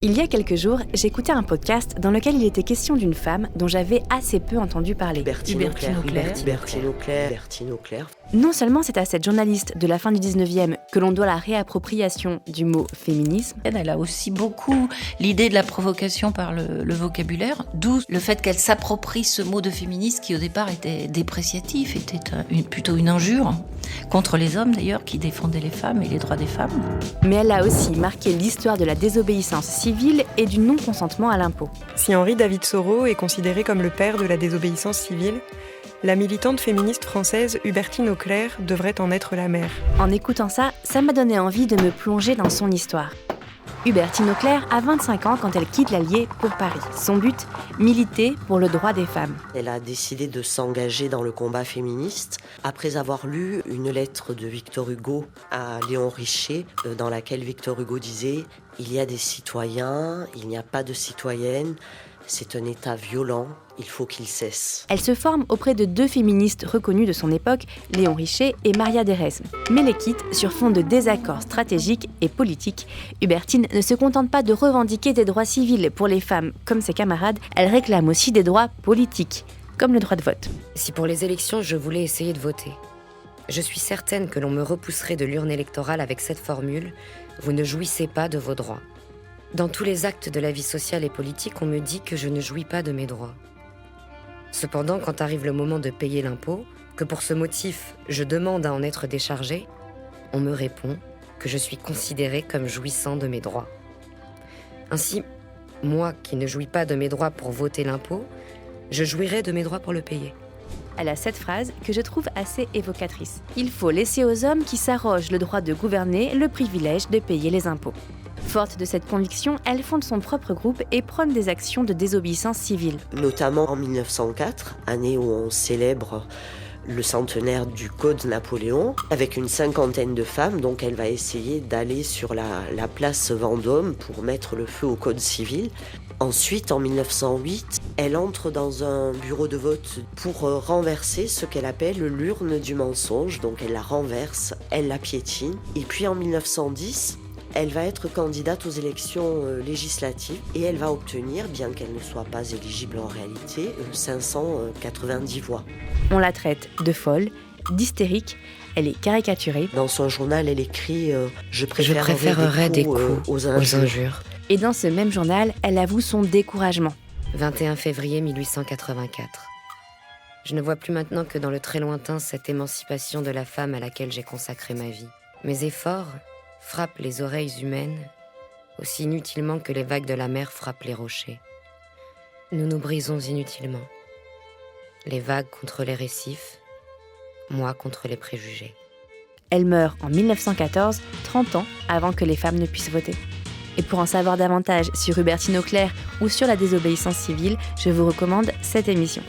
Il y a quelques jours, j'écoutais un podcast dans lequel il était question d'une femme dont j'avais assez peu entendu parler. Bertine Auclair. Non seulement c'est à cette journaliste de la fin du 19e que l'on doit la réappropriation du mot féminisme. Elle a aussi beaucoup l'idée de la provocation par le vocabulaire, d'où le fait qu'elle s'approprie ce mot de féministe qui au départ était dépréciatif, était plutôt une injure contre les hommes d'ailleurs qui défendaient les femmes et les droits des femmes. Mais elle a aussi marqué l'histoire de la désobéissance civile et du non-consentement à l'impôt. Si Henri David Thoreau est considéré comme le père de la désobéissance civile, la militante féministe française Hubertine Auclair devrait en être la mère. En écoutant ça m'a donné envie de me plonger dans son histoire. Hubertine Auclair a 25 ans quand elle quitte l'Allier pour Paris. Son but, militer pour le droit des femmes. Elle a décidé de s'engager dans le combat féministe après avoir lu une lettre de Victor Hugo à Léon Richer, dans laquelle Victor Hugo disait « Il y a des citoyens, il n'y a pas de citoyennes, c'est un état violent, il faut qu'il cesse. » Elle se forme auprès de deux féministes reconnues de son époque, Léon Richer et Maria Derez, mais les quitte sur fond de désaccords stratégiques et politiques. Hubertine ne se contente pas de revendiquer des droits civils pour les femmes comme ses camarades, elle réclame aussi des droits politiques, comme le droit de vote. Si pour les élections je voulais essayer de voter, je suis certaine que l'on me repousserait de l'urne électorale avec cette formule « Vous ne jouissez pas de vos droits ». Dans tous les actes de la vie sociale et politique, on me dit que je ne jouis pas de mes droits. Cependant, quand arrive le moment de payer l'impôt, que pour ce motif, je demande à en être déchargée, on me répond que je suis considérée comme jouissant de mes droits. Ainsi, moi qui ne jouis pas de mes droits pour voter l'impôt, je jouirai de mes droits pour le payer. Elle a cette phrase que je trouve assez évocatrice. Il faut laisser aux hommes qui s'arrogent le droit de gouverner le privilège de payer les impôts. Forte de cette conviction, elle fonde son propre groupe et prône des actions de désobéissance civile. Notamment en 1904, année où on célèbre le centenaire du Code Napoléon, avec une cinquantaine de femmes, donc elle va essayer d'aller sur la place Vendôme pour mettre le feu au Code civil. Ensuite, en 1908, elle entre dans un bureau de vote pour renverser ce qu'elle appelle l'urne du mensonge, donc elle la renverse, elle la piétine. Et puis en 1910, elle va être candidate aux élections législatives et elle va obtenir, bien qu'elle ne soit pas éligible en réalité, 590 voix. On la traite de folle, d'hystérique, elle est caricaturée. Dans son journal, elle écrit « Je préférerais des coups aux injures ». Et dans ce même journal, elle avoue son découragement. 21 février 1884. Je ne vois plus maintenant que dans le très lointain cette émancipation de la femme à laquelle j'ai consacré ma vie. Mes efforts frappent les oreilles humaines aussi inutilement que les vagues de la mer frappent les rochers. Nous nous brisons inutilement. Les vagues contre les récifs, moi contre les préjugés. Elle meurt en 1914, 30 ans avant que les femmes ne puissent voter. Et pour en savoir davantage sur Hubertine Auclair ou sur la désobéissance civile, je vous recommande cette émission.